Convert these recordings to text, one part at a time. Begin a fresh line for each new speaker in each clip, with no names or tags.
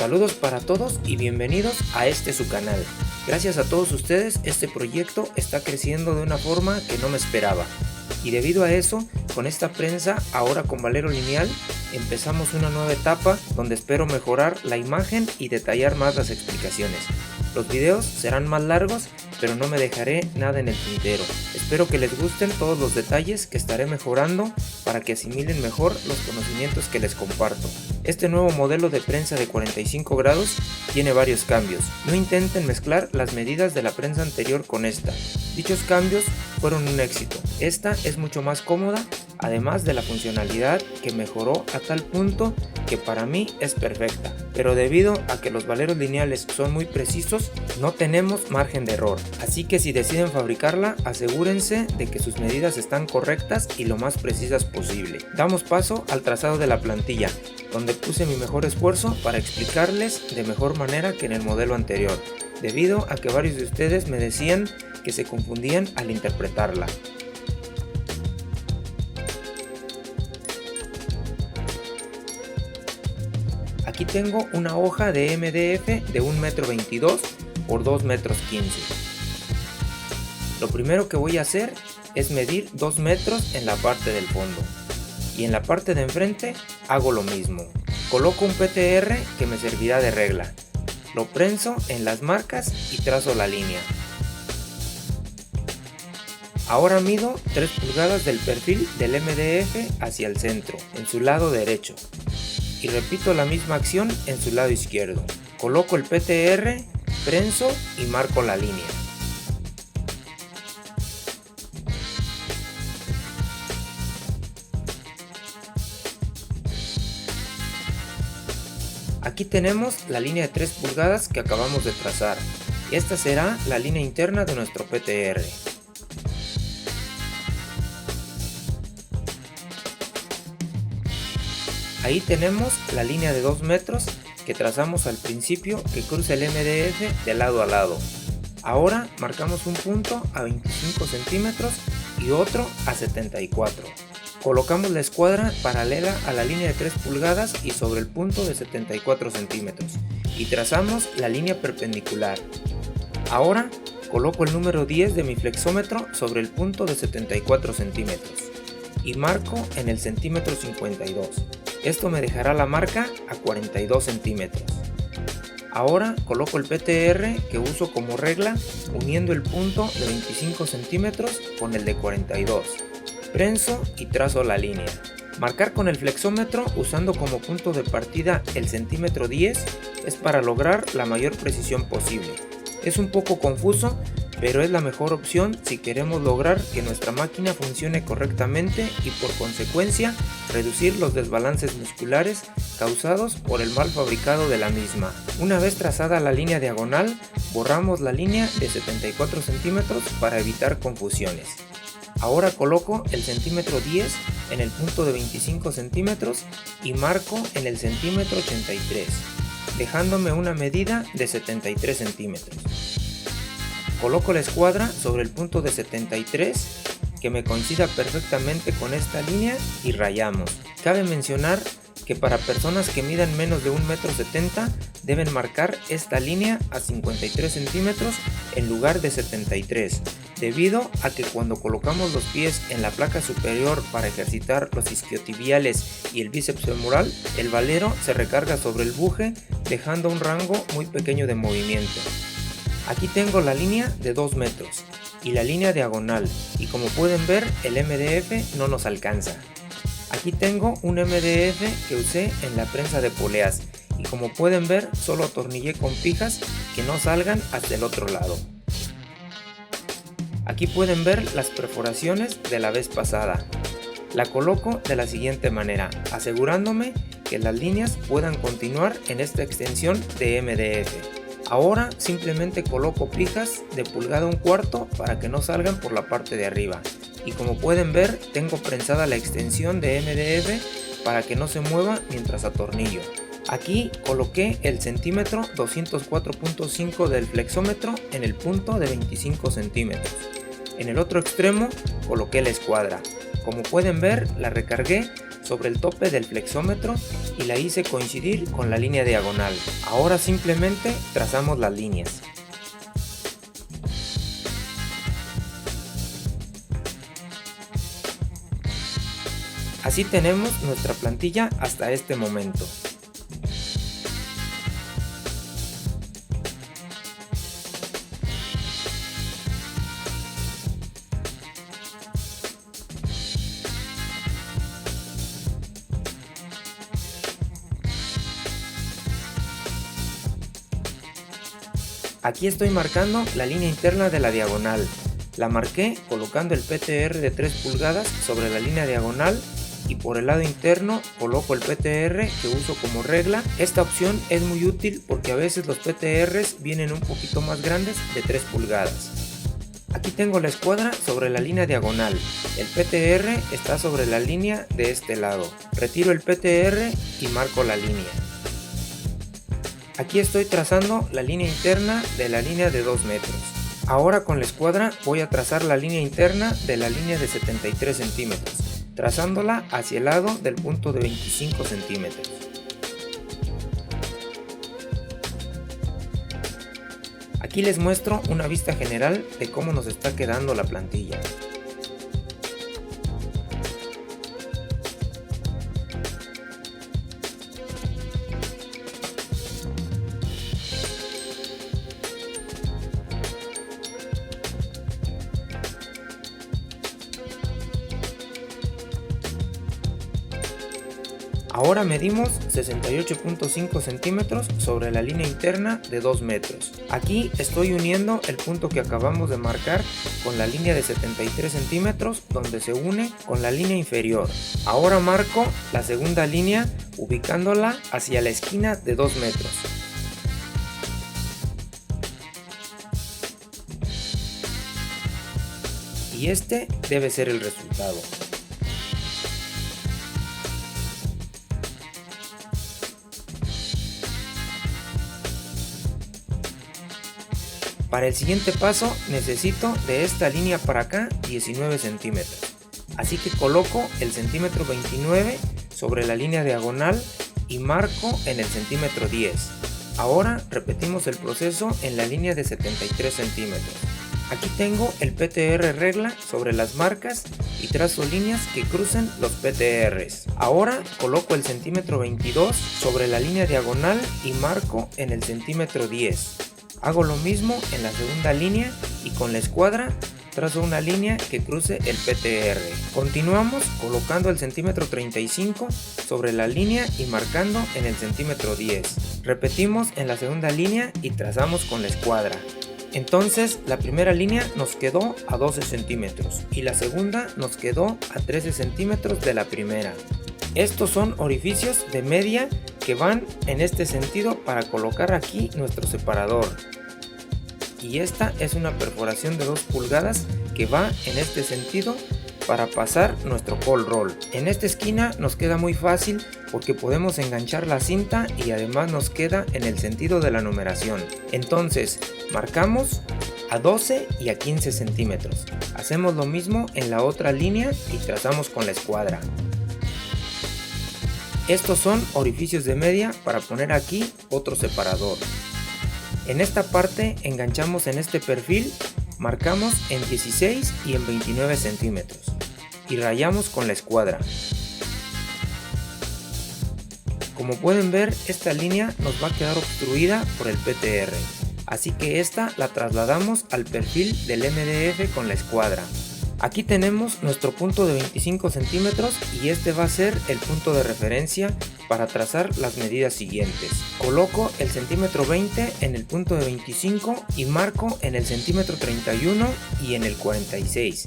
Saludos para todos y bienvenidos a su canal. Gracias a todos ustedes este proyecto está creciendo de una forma que no me esperaba. Y debido a eso, con esta prensa, ahora con Valero Lineal, empezamos una nueva etapa donde espero mejorar la imagen y detallar más las explicaciones. Los videos serán más largos, pero no me dejaré nada en el tintero. Espero que les gusten todos los detalles que estaré mejorando para que asimilen mejor los conocimientos que les comparto. Este nuevo modelo de prensa de 45 grados tiene varios cambios. No intenten mezclar las medidas de la prensa anterior con esta. Dichos cambios fueron un éxito. Esta es mucho más cómoda, además de la funcionalidad que mejoró a tal punto que para mí es perfecta. Pero debido a que los valeros lineales son muy precisos, no tenemos margen de error. Así que si deciden fabricarla, asegúrense de que sus medidas están correctas y lo más precisas posible. Damos paso al trazado de la plantilla, donde puse mi mejor esfuerzo para explicarles de mejor manera que en el modelo anterior, debido a que varios de ustedes me decían que se confundían al interpretarla. Aquí tengo una hoja de MDF de 1,22 m por 2,15 m. Lo primero que voy a hacer es medir 2 metros en la parte del fondo. Y en la parte de enfrente hago lo mismo. Coloco un PTR que me servirá de regla. Lo prenso en las marcas y trazo la línea. Ahora mido 3 pulgadas del perfil del MDF hacia el centro, en su lado derecho. Y repito la misma acción en su lado izquierdo. Coloco el PTR, prenso y marco la línea. Aquí tenemos la línea de 3 pulgadas que acabamos de trazar. Esta será la línea interna de nuestro PTR. Ahí tenemos la línea de 2 metros que trazamos al principio que cruza el MDF de lado a lado. Ahora marcamos un punto a 25 centímetros y otro a 74. Colocamos la escuadra paralela a la línea de 3 pulgadas y sobre el punto de 74 centímetros y trazamos la línea perpendicular. Ahora coloco el número 10 de mi flexómetro sobre el punto de 74 centímetros y marco en el centímetro 52. Esto me dejará la marca a 42 centímetros. Ahora coloco el PTR que uso como regla uniendo el punto de 25 centímetros con el de 42. Prenso y trazo la línea. Marcar con el flexómetro usando como punto de partida el centímetro 10 es para lograr la mayor precisión posible. Es un poco confuso, pero es la mejor opción si queremos lograr que nuestra máquina funcione correctamente y por consecuencia reducir los desbalances musculares causados por el mal fabricado de la misma. Una vez trazada la línea diagonal, borramos la línea de 74 centímetros para evitar confusiones. Ahora coloco el centímetro 10 en el punto de 25 centímetros y marco en el centímetro 83, dejándome una medida de 73 centímetros. Coloco la escuadra sobre el punto de 73 que me coincida perfectamente con esta línea y rayamos. Cabe mencionar que para personas que midan menos de 1,70 m deben marcar esta línea a 53 centímetros en lugar de 73, debido a que cuando colocamos los pies en la placa superior para ejercitar los isquiotibiales y el bíceps femoral, el valero se recarga sobre el buje dejando un rango muy pequeño de movimiento. Aquí tengo la línea de 2 metros y la línea diagonal y como pueden ver el MDF no nos alcanza. Aquí tengo un MDF que usé en la prensa de poleas y como pueden ver solo atornillé con pijas que no salgan hasta el otro lado. Aquí pueden ver las perforaciones de la vez pasada. La coloco de la siguiente manera, asegurándome que las líneas puedan continuar en esta extensión de MDF. Ahora simplemente coloco pijas de 1,25 pulgadas para que no salgan por la parte de arriba. Y como pueden ver tengo prensada la extensión de MDF para que no se mueva mientras atornillo. Aquí coloqué el centímetro 204.5 del flexómetro en el punto de 25 centímetros. En el otro extremo coloqué la escuadra. Como pueden ver la recargué sobre el tope del flexómetro y la hice coincidir con la línea diagonal. Ahora simplemente trazamos las líneas. Así tenemos nuestra plantilla hasta este momento. Aquí estoy marcando la línea interna de la diagonal. La marqué colocando el PTR de 3 pulgadas sobre la línea diagonal y por el lado interno coloco el PTR que uso como regla. Esta opción es muy útil porque a veces los PTRs vienen un poquito más grandes de 3 pulgadas. Aquí tengo la escuadra sobre la línea diagonal. El PTR está sobre la línea de este lado. Retiro el PTR y marco la línea. Aquí estoy trazando la línea interna de la línea de 2 metros. Ahora con la escuadra voy a trazar la línea interna de la línea de 73 centímetros, trazándola hacia el lado del punto de 25 centímetros. Aquí les muestro una vista general de cómo nos está quedando la plantilla. Ahora medimos 68.5 centímetros sobre la línea interna de 2 metros. Aquí estoy uniendo el punto que acabamos de marcar con la línea de 73 centímetros donde se une con la línea inferior. Ahora marco la segunda línea ubicándola hacia la esquina de 2 metros. Y este debe ser el resultado. Para el siguiente paso necesito de esta línea para acá 19 centímetros. Así que coloco el centímetro 29 sobre la línea diagonal y marco en el centímetro 10. Ahora repetimos el proceso en la línea de 73 centímetros. Aquí tengo el PTR regla sobre las marcas y trazo líneas que crucen los PTRs. Ahora coloco el centímetro 22 sobre la línea diagonal y marco en el centímetro 10. Hago lo mismo en la segunda línea y con la escuadra trazo una línea que cruce el PTR. Continuamos colocando el centímetro 35 sobre la línea y marcando en el centímetro 10. Repetimos en la segunda línea y trazamos con la escuadra. Entonces la primera línea nos quedó a 12 centímetros y la segunda nos quedó a 13 centímetros de la primera. Estos son orificios de media que van en este sentido para colocar aquí nuestro separador. Y esta es una perforación de 2 pulgadas que va en este sentido para pasar nuestro cold roll. En esta esquina nos queda muy fácil porque podemos enganchar la cinta y además nos queda en el sentido de la numeración. Entonces marcamos a 12 y a 15 centímetros. Hacemos lo mismo en la otra línea y trazamos con la escuadra. Estos son orificios de media para poner aquí otro separador. En esta parte enganchamos en este perfil, marcamos en 16 y en 29 centímetros y rayamos con la escuadra. Como pueden ver, esta línea nos va a quedar obstruida por el PTR, así que esta la trasladamos al perfil del MDF con la escuadra. Aquí tenemos nuestro punto de 25 centímetros y este va a ser el punto de referencia para trazar las medidas siguientes. Coloco el centímetro 20 en el punto de 25 y marco en el centímetro 31 y en el 46.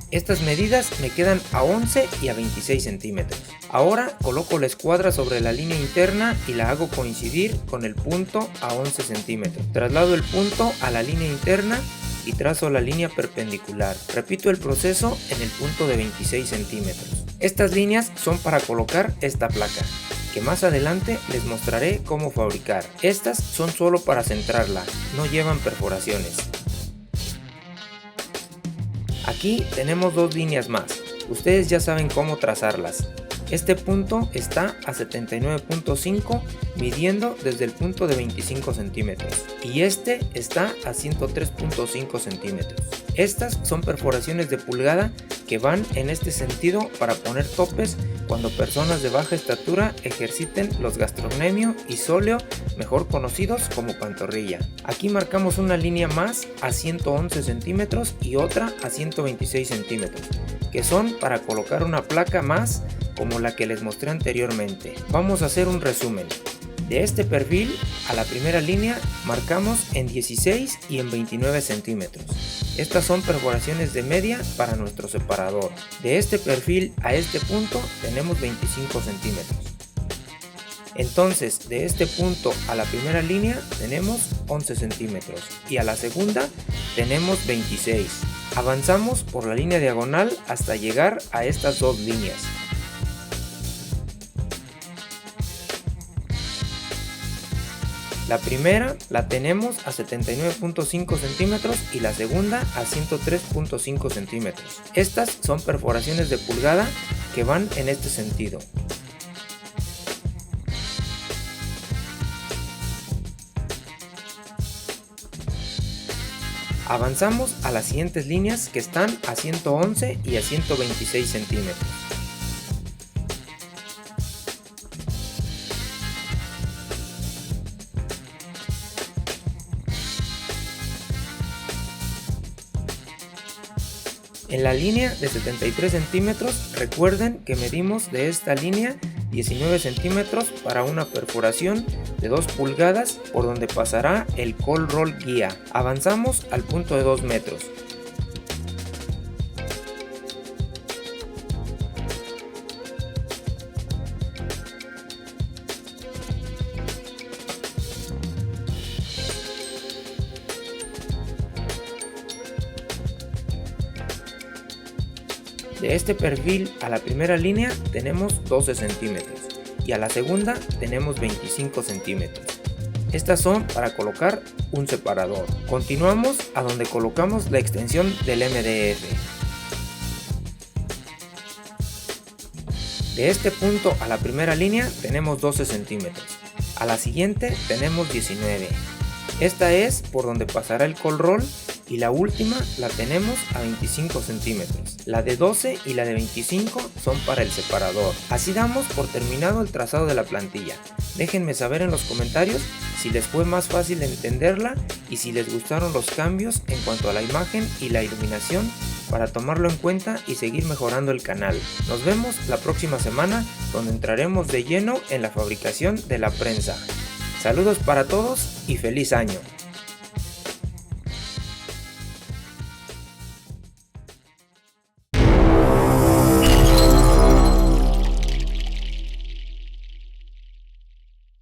Estas medidas me quedan a 11 y a 26 centímetros. Ahora coloco la escuadra sobre la línea interna y la hago coincidir con el punto a 11 centímetros. Traslado el punto a la línea interna y trazo la línea perpendicular. Repito el proceso en el punto de 26 centímetros. Estas líneas son para colocar esta placa, que más adelante les mostraré cómo fabricar. Estas son solo para centrarla, no llevan perforaciones. Aquí tenemos 2 líneas más, ustedes ya saben cómo trazarlas. Este punto está a 79.5 midiendo desde el punto de 25 centímetros y este está a 103.5 centímetros. Estas son perforaciones de pulgada que van en este sentido para poner topes cuando personas de baja estatura ejerciten los gastrocnemio y sóleo, mejor conocidos como pantorrilla. Aquí marcamos una línea más a 111 centímetros y otra a 126 centímetros, que son para colocar una placa más como la que les mostré anteriormente. Vamos a hacer un resumen. De este perfil a la primera línea marcamos en 16 y en 29 centímetros. Estas son perforaciones de media para nuestro separador. De este perfil a este punto tenemos 25 centímetros. Entonces de este punto a la primera línea tenemos 11 centímetros y a la segunda tenemos 26. Avanzamos por la línea diagonal hasta llegar a estas dos líneas. La primera la tenemos a 79.5 centímetros y la segunda a 103.5 centímetros. Estas son perforaciones de pulgada que van en este sentido. Avanzamos a las siguientes líneas que están a 111 y a 126 centímetros. En la línea de 73 centímetros, recuerden que medimos de esta línea 19 centímetros para una perforación de 2 pulgadas por donde pasará el cold roll guía. Avanzamos al punto de 2 metros. De este perfil a la primera línea tenemos 12 centímetros y a la segunda tenemos 25 centímetros. Estas son para colocar un separador. Continuamos a donde colocamos la extensión del MDF. De este punto a la primera línea tenemos 12 centímetros. A la siguiente tenemos 19. Esta es por donde pasará el cold roll y la última la tenemos a 25 centímetros. La de 12 y la de 25 son para el separador. Así damos por terminado el trazado de la plantilla. Déjenme saber en los comentarios si les fue más fácil entenderla y si les gustaron los cambios en cuanto a la imagen y la iluminación para tomarlo en cuenta y seguir mejorando el canal. Nos vemos la próxima semana donde entraremos de lleno en la fabricación de la prensa. Saludos para todos y feliz año.